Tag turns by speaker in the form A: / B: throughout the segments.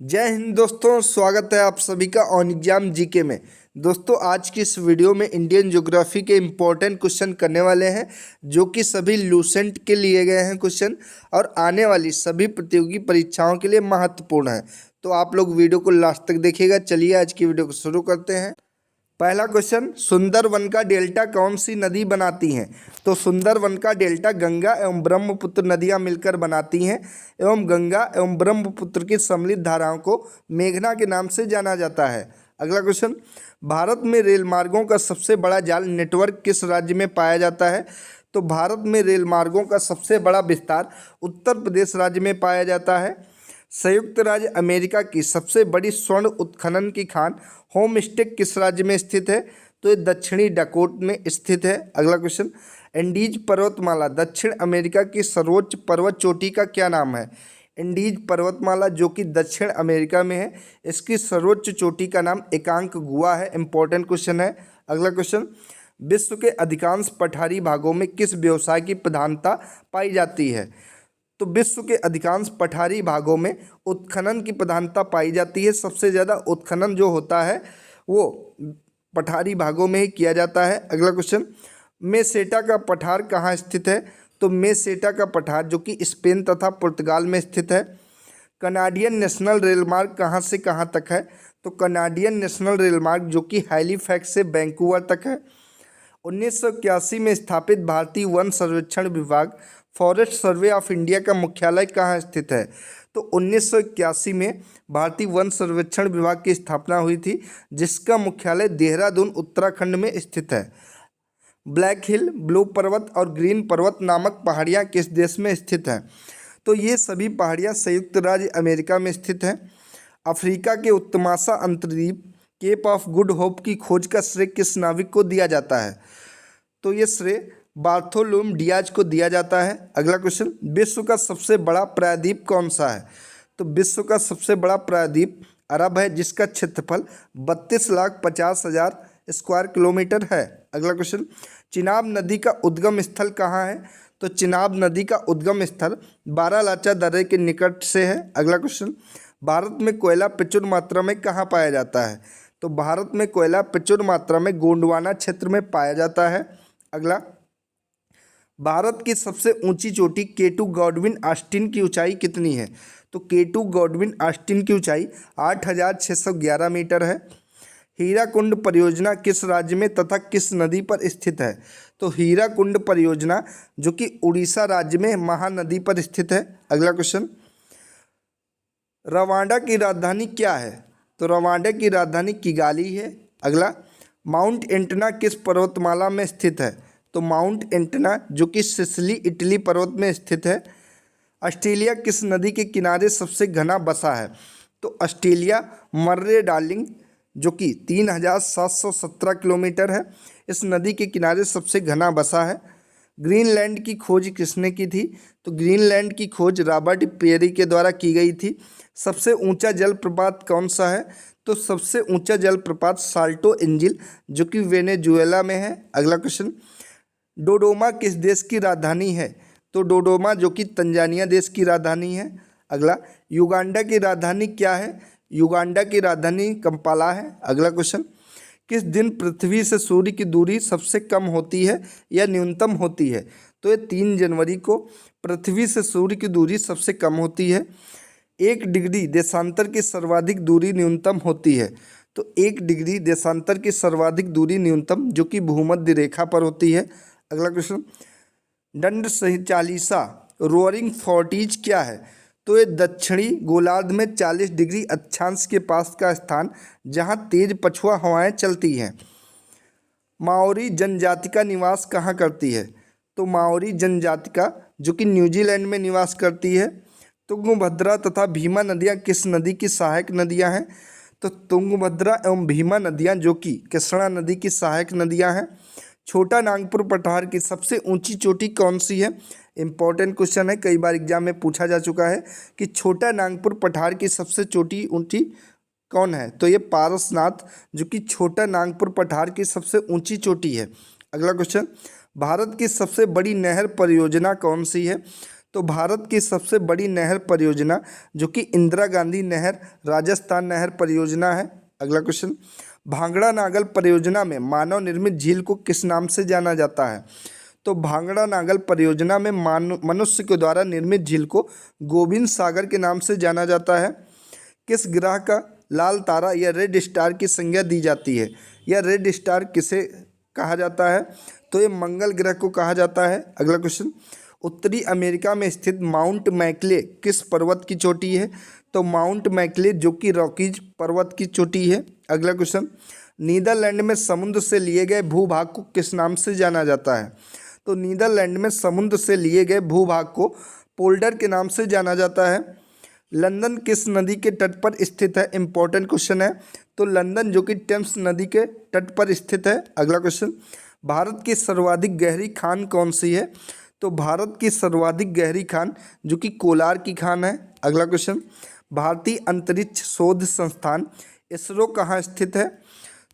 A: जय हिंद दोस्तों, स्वागत है आप सभी का ऑन एग्जाम जीके में। दोस्तों आज की इस वीडियो में इंडियन ज्योग्राफी के इम्पोर्टेंट क्वेश्चन करने वाले हैं, जो कि सभी लूसेंट के लिए गए हैं क्वेश्चन और आने वाली सभी प्रतियोगी परीक्षाओं के लिए महत्वपूर्ण है। तो आप लोग वीडियो को लास्ट तक देखिएगा। चलिए आज की वीडियो को शुरू करते हैं। पहला क्वेश्चन, सुंदरवन का डेल्टा कौन सी नदी बनाती हैं? तो सुंदरवन का डेल्टा गंगा एवं ब्रह्मपुत्र नदियां मिलकर बनाती हैं एवं गंगा एवं ब्रह्मपुत्र की सम्मिलित धाराओं को मेघना के नाम से जाना जाता है। अगला क्वेश्चन, भारत में रेल मार्गों का सबसे बड़ा जाल नेटवर्क किस राज्य में पाया जाता है? तो भारत में रेल मार्गों का सबसे बड़ा विस्तार उत्तर प्रदेश राज्य में पाया जाता है। संयुक्त राज्य अमेरिका की सबसे बड़ी स्वर्ण उत्खनन की खान होमस्टे किस राज्य में स्थित है? तो ये दक्षिणी डकोट में स्थित है। अगला क्वेश्चन, एंडीज पर्वतमाला दक्षिण अमेरिका की सर्वोच्च पर्वत चोटी का क्या नाम है? एंडीज पर्वतमाला जो कि दक्षिण अमेरिका में है, इसकी सर्वोच्च चोटी का नाम एकांकगुआ है। इंपॉर्टेंट क्वेश्चन है। अगला क्वेश्चन, विश्व के अधिकांश पठारी भागों में किस व्यवसाय की प्रधानता पाई जाती है? तो विश्व के अधिकांश पठारी भागों में उत्खनन की प्रधानता पाई जाती है। सबसे ज़्यादा उत्खनन जो होता है वो पठारी भागों में ही किया जाता है। अगला क्वेश्चन, मेसेटा का पठार कहाँ स्थित है? तो मेसेटा का पठार जो कि स्पेन तथा पुर्तगाल में स्थित है। कनाडियन नेशनल रेलमार्ग कहाँ से कहाँ तक है? तो कनाडियन नेशनल रेलमार्ग जो कि हैलीफैक्स से वैंकूवर तक है। 1981 में स्थापित भारतीय वन सर्वेक्षण विभाग फॉरेस्ट सर्वे ऑफ इंडिया का मुख्यालय कहाँ स्थित है? तो 1981 में भारतीय वन सर्वेक्षण विभाग की स्थापना हुई थी, जिसका मुख्यालय देहरादून उत्तराखंड में स्थित है। ब्लैक हिल, ब्लू पर्वत और ग्रीन पर्वत नामक पहाड़ियाँ किस देश में स्थित हैं? तो ये सभी पहाड़ियाँ संयुक्त राज्य अमेरिका में स्थित हैं। अफ्रीका के उत्तमासा अंतर्द्वीप केप ऑफ गुड होप की खोज का श्रेय किस नाविक को दिया जाता है? तो ये श्रेय बार्थोलोम डियाज को दिया जाता है। अगला क्वेश्चन, विश्व का सबसे बड़ा प्रायद्वीप कौन सा है? तो विश्व का सबसे बड़ा प्रायद्वीप अरब है, जिसका क्षेत्रफल 32,50,000 स्क्वायर किलोमीटर है। अगला क्वेश्चन, चिनाब नदी का उद्गम स्थल कहाँ है? तो चिनाब नदी का उद्गम स्थल बारालाचा दर्रे के निकट से है। अगला क्वेश्चन, भारत में कोयला प्रचुर मात्रा में कहाँ पाया जाता है? तो भारत में कोयला प्रचुर मात्रा में गोंडवाना क्षेत्र में पाया जाता है। अगला, भारत की सबसे ऊंची चोटी केटू गॉडविन ऑस्टिन की ऊंचाई कितनी है? तो केटू गॉडविन ऑस्टिन की ऊंचाई 8,611 मीटर है। हीराकुंड परियोजना किस राज्य में तथा किस नदी पर स्थित है? तो हीराकुंड परियोजना जो कि उड़ीसा राज्य में महानदी पर स्थित है। अगला क्वेश्चन, रवांडा की राजधानी क्या है? तो रवांडा की राजधानी किगाली है। अगला, माउंट एंटना किस पर्वतमाला में स्थित है? तो माउंट एंटना जो कि सिसिली इटली पर्वत में स्थित है। ऑस्ट्रेलिया किस नदी के किनारे सबसे घना बसा है? तो ऑस्ट्रेलिया मर्रे डार्लिंग जो कि 3,717 किलोमीटर है, इस नदी के किनारे सबसे घना बसा है। ग्रीनलैंड की खोज किसने की थी? तो ग्रीनलैंड की खोज रॉबर्ट पेरी के द्वारा की गई थी। सबसे ऊंचा जलप्रपात कौन सा है? तो सबसे ऊंचा जलप्रपात साल्टो एंजिल जो कि वेनेजुएला में है। अगला क्वेश्चन, डोडोमा किस देश की राजधानी है? तो डोडोमा जो कि तंजानिया देश की राजधानी है। अगला, युगांडा की राजधानी क्या है? युगांडा की राजधानी कंपाला है। अगला क्वेश्चन, किस दिन पृथ्वी से सूर्य की दूरी सबसे कम होती है या न्यूनतम होती है? तो ये 3 जनवरी को पृथ्वी से सूर्य की दूरी सबसे कम होती है। 1 डिग्री देशांतर की सर्वाधिक दूरी न्यूनतम होती है। तो 1 डिग्री देशांतर की सर्वाधिक दूरी न्यूनतम जो कि भूमध्य रेखा पर होती है। अगला क्वेश्चन, दंड सही चालीसा रोअरिंग फोर्टीज क्या है? तो ये दक्षिणी गोलार्ध में 40 डिग्री अक्षांश के पास का स्थान जहाँ तेज पछुआ हवाएं चलती हैं। माओरी जनजाति का निवास कहाँ करती है? तो माओरी जनजाति का जो कि न्यूजीलैंड में निवास करती है। तुंगभद्रा तथा भीमा नदियाँ किस नदी की सहायक नदियाँ हैं? तो तुंगभद्रा एवं भीमा नदियाँ जो कि कृष्णा नदी की सहायक नदियाँ हैं। छोटा नागपुर पठार की सबसे ऊंची चोटी कौन सी है? इंपॉर्टेंट क्वेश्चन है, कई बार एग्जाम में पूछा जा चुका है कि छोटा नागपुर पठार की सबसे छोटी ऊंची कौन है? तो ये पारसनाथ जो कि छोटा नागपुर पठार की सबसे ऊंची चोटी है। अगला क्वेश्चन, भारत की सबसे बड़ी नहर परियोजना कौन सी है? तो भारत की सबसे बड़ी नहर परियोजना जो कि इंदिरा गांधी नहर राजस्थान नहर परियोजना है। अगला क्वेश्चन, भांगड़ा नागल परियोजना में मानव निर्मित झील को किस नाम से जाना जाता है? तो भांगड़ा नागल परियोजना में मनुष्य के द्वारा निर्मित झील को गोविंद सागर के नाम से जाना जाता है। किस ग्रह का लाल तारा या रेड स्टार की संज्ञा दी जाती है? या रेड स्टार किसे कहा जाता है? तो ये मंगल ग्रह को कहा जाता है। अगला क्वेश्चन, उत्तरी अमेरिका में स्थित माउंट मैकले किस पर्वत की चोटी है? तो माउंट मैकले जो कि रॉकीज पर्वत की चोटी है। अगला क्वेश्चन, नीदरलैंड में समुद्र से लिए गए भूभाग को किस नाम से जाना जाता है? तो नीदरलैंड में समुद्र से लिए गए भूभाग को पोल्डर के नाम से जाना जाता है। लंदन किस नदी के तट पर स्थित है? इंपॉर्टेंट क्वेश्चन है। तो लंदन जो कि टेम्स नदी के तट पर स्थित है। अगला क्वेश्चन, भारत की सर्वाधिक गहरी खान कौन सी है? तो भारत की सर्वाधिक गहरी खान जो कि कोलार की खान है। अगला क्वेश्चन, भारतीय अंतरिक्ष शोध संस्थान इसरो कहाँ स्थित है?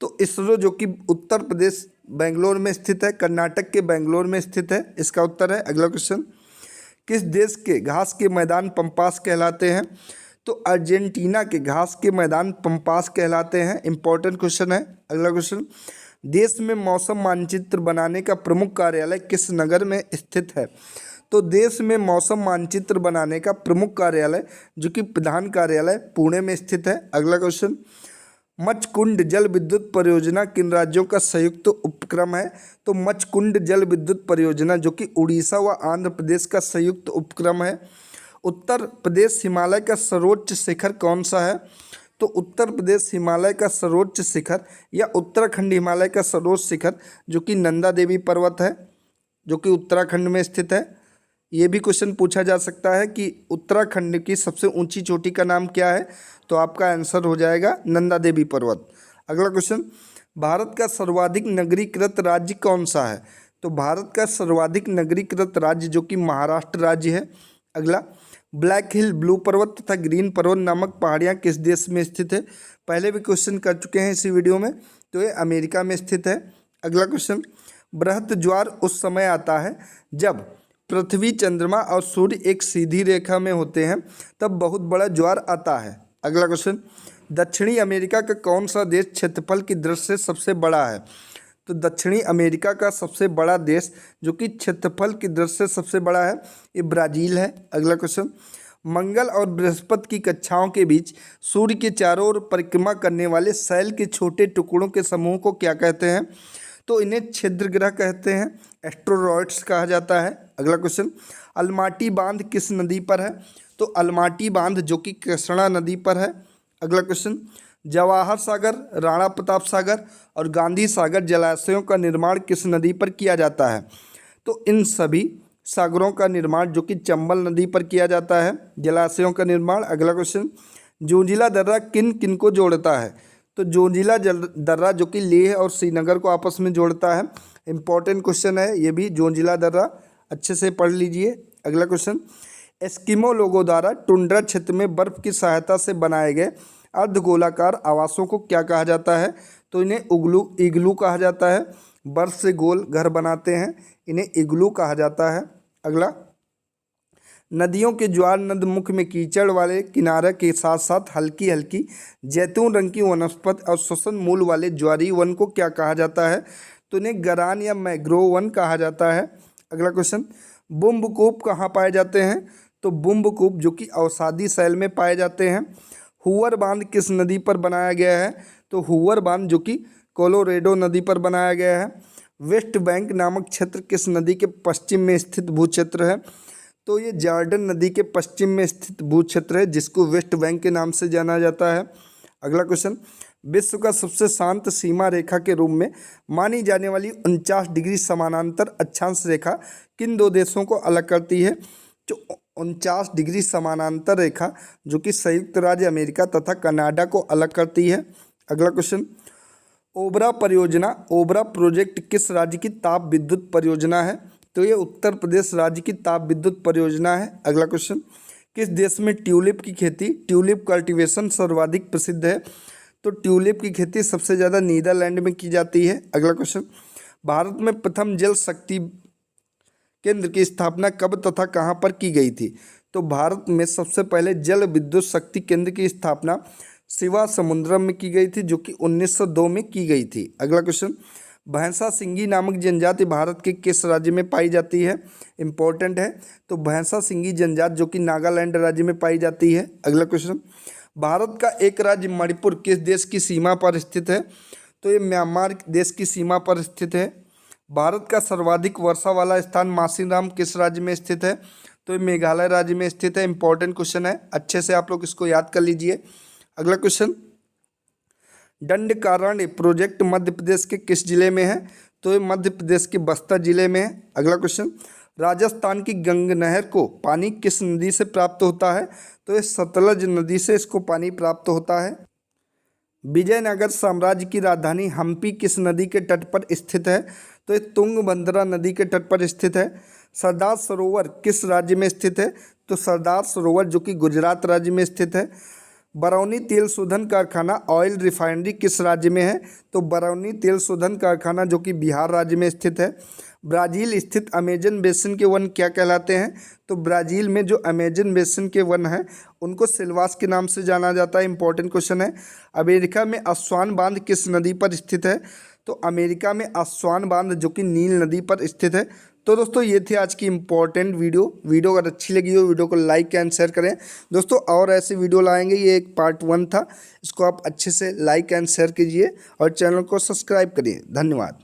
A: तो इसरो जो कि उत्तर प्रदेश बेंगलोर में स्थित है, कर्नाटक के बेंगलोर में स्थित है, इसका उत्तर है। अगला क्वेश्चन, किस देश के घास के मैदान पंपास कहलाते हैं? तो अर्जेंटीना के घास के मैदान पंपास कहलाते हैं। इंपॉर्टेंट क्वेश्चन है। अगला क्वेश्चन, देश में मौसम मानचित्र बनाने का प्रमुख कार्यालय किस नगर में स्थित है? तो देश में मौसम मानचित्र बनाने का प्रमुख कार्यालय जो कि प्रधान कार्यालय पुणे में स्थित है। अगला क्वेश्चन, मचकुंड जल विद्युत परियोजना किन राज्यों का संयुक्त उपक्रम है? तो मचकुंड जल विद्युत परियोजना जो कि उड़ीसा व आंध्र प्रदेश का संयुक्त उपक्रम है। उत्तर प्रदेश हिमालय का सर्वोच्च शिखर कौन सा है? तो उत्तर प्रदेश हिमालय का सर्वोच्च शिखर या उत्तराखंड हिमालय का सर्वोच्च शिखर जो कि नंदा देवी पर्वत है, जो कि उत्तराखंड में स्थित है। ये भी क्वेश्चन पूछा जा सकता है कि उत्तराखंड की सबसे ऊंची चोटी का नाम क्या है? तो आपका आंसर हो जाएगा नंदा देवी पर्वत। अगला क्वेश्चन, भारत का सर्वाधिक नगरीकृत राज्य कौन सा है? तो भारत का सर्वाधिक नगरीकृत राज्य जो कि महाराष्ट्र राज्य है। अगला, ब्लैक हिल ब्लू पर्वत तथा ग्रीन पर्वत नामक पहाड़ियाँ किस देश में स्थित है? पहले भी क्वेश्चन कर चुके हैं इसी वीडियो में, तो ये अमेरिका में स्थित है। अगला क्वेश्चन, बृहत ज्वार उस समय आता है जब पृथ्वी, चंद्रमा और सूर्य एक सीधी रेखा में होते हैं, तब बहुत बड़ा ज्वार आता है। अगला क्वेश्चन, दक्षिणी अमेरिका का कौन सा देश क्षेत्रफल की दृष्टि से सबसे बड़ा है? तो दक्षिणी अमेरिका का सबसे बड़ा देश जो कि क्षेत्रफल की दृष्टि से सबसे बड़ा है, ये ब्राज़ील है। अगला क्वेश्चन, मंगल और बृहस्पति की कक्षाओं के बीच सूर्य के चारों ओर परिक्रमा करने वाले शैल के छोटे टुकड़ों के समूह को क्या कहते हैं? तो इन्हें छिद्र ग्रह कहते हैं, एस्टेरॉयड्स कहा जाता है। अगला क्वेश्चन, अलमाटी बांध किस नदी पर है? तो अलमाटी बांध जो कि कृष्णा नदी पर है। अगला क्वेश्चन, जवाहर सागर, राणा प्रताप सागर और गांधी सागर जलाशयों का निर्माण किस नदी पर किया जाता है? तो इन सभी सागरों का निर्माण जो कि चंबल नदी पर किया जाता है, जलाशयों का निर्माण। अगला क्वेश्चन, जोजिला दर्रा किन किन को जोड़ता है? तो जोजिला दर्रा जो कि लेह और श्रीनगर को आपस में जोड़ता है। इंपॉर्टेंट क्वेश्चन है ये भी, जोजिला दर्रा अच्छे से पढ़ लीजिए। अगला क्वेश्चन, एस्किमो लोगों द्वारा टुंड्रा क्षेत्र में बर्फ की सहायता से बनाए गए अर्धगोलाकार आवासों को क्या कहा जाता है? तो इन्हें इग्लू कहा जाता है। बर्फ से गोल घर बनाते हैं, इन्हें इग्लू कहा जाता है। अगला, नदियों के ज्वार नदमुख में कीचड़ वाले किनारे के साथ साथ हल्की हल्की जैतून रंग की वनस्पति और श्वसन मूल वाले ज्वारीय वन को क्या कहा जाता है? तो इन्हें गरान या मैग्रोव वन कहा जाता है। अगला क्वेश्चन, बुम्बकूप कहाँ पाए जाते हैं? तो बुम्बकूप जो कि अवसादी शैल में पाए जाते हैं। हुवर बांध किस नदी पर बनाया गया है? तो हुवर बांध जो कि कोलोरेडो नदी पर बनाया गया है। वेस्ट बैंक नामक क्षेत्र किस नदी के पश्चिम में स्थित भूक्षेत्र है? तो ये जॉर्डन नदी के पश्चिम में स्थित भूक्षेत्र है जिसको वेस्ट बैंक के नाम से जाना जाता है। अगला क्वेश्चन, विश्व का सबसे शांत सीमा रेखा के रूप में मानी जाने वाली 49 डिग्री समानांतर अक्षांश रेखा किन दो देशों को अलग करती है? जो 49 डिग्री समानांतर रेखा जो कि संयुक्त राज्य अमेरिका तथा कनाडा को अलग करती है। अगला क्वेश्चन, ओबरा परियोजना, ओबरा प्रोजेक्ट किस राज्य की ताप विद्युत परियोजना है? तो ये उत्तर प्रदेश राज्य की ताप विद्युत परियोजना है। अगला क्वेश्चन, किस देश में ट्यूलिप की खेती, ट्यूलिप कल्टीवेशन सर्वाधिक प्रसिद्ध है? तो ट्यूलिप की खेती सबसे ज़्यादा नीदरलैंड में की जाती है। अगला क्वेश्चन, भारत में प्रथम जल शक्ति केंद्र की स्थापना कब तथा कहाँ पर की गई थी? तो भारत में सबसे पहले जल विद्युत शक्ति केंद्र की स्थापना शिवा समुद्रम में की गई थी, जो कि 1902 में की गई थी। अगला क्वेश्चन, भैंसा सिंगी नामक जनजाति भारत के किस राज्य में पाई जाती है? इंपॉर्टेंट है। तो भैंसा सिंगी जनजाति जो कि नागालैंड राज्य में पाई जाती है। अगला क्वेश्चन, भारत का एक राज्य मणिपुर किस देश की सीमा पर स्थित है? तो ये म्यांमार देश की सीमा पर स्थित है। भारत का सर्वाधिक वर्षा वाला स्थान मासिनराम किस राज्य में स्थित है? तो ये मेघालय राज्य में स्थित है। इंपॉर्टेंट क्वेश्चन है, अच्छे से आप लोग इसको याद कर लीजिए। अगला क्वेश्चन, दंडकारण्य प्रोजेक्ट मध्य प्रदेश के किस जिले में है? तो ये मध्य प्रदेश के बस्तर जिले में है। अगला क्वेश्चन, राजस्थान की गंग नहर को पानी किस नदी से प्राप्त होता है? तो ये सतलज नदी से इसको पानी प्राप्त होता है। विजयनगर साम्राज्य की राजधानी हम्पी किस नदी के तट पर स्थित है? तो ये तुंगभद्रा नदी के तट पर स्थित है। सरदार सरोवर किस राज्य में स्थित है? तो सरदार सरोवर जो कि गुजरात राज्य में स्थित है। बरौनी तेल शोधन कारखाना ऑयल रिफाइनरी किस राज्य में है? तो बरौनी तेल शोधन कारखाना जो कि बिहार राज्य में स्थित है। ब्राज़ील स्थित अमेजन बेसिन के वन क्या कहलाते हैं? तो ब्राज़ील में जो अमेजन बेसिन के वन हैं उनको सिल्वास के नाम से जाना जाता है। इंपॉर्टेंट क्वेश्चन है। अमेरिका में अस्वान बांध किस नदी पर स्थित है? तो अमेरिका में अस्वान बांध जो कि नील नदी पर स्थित है। तो दोस्तों ये थी आज की इम्पोर्टेंट वीडियो अगर अच्छी लगी हो वीडियो को लाइक एंड शेयर करें दोस्तों, और ऐसे वीडियो लाएंगे। ये एक पार्ट 1 था, इसको आप अच्छे से लाइक एंड शेयर कीजिए और चैनल को सब्सक्राइब करिए। धन्यवाद।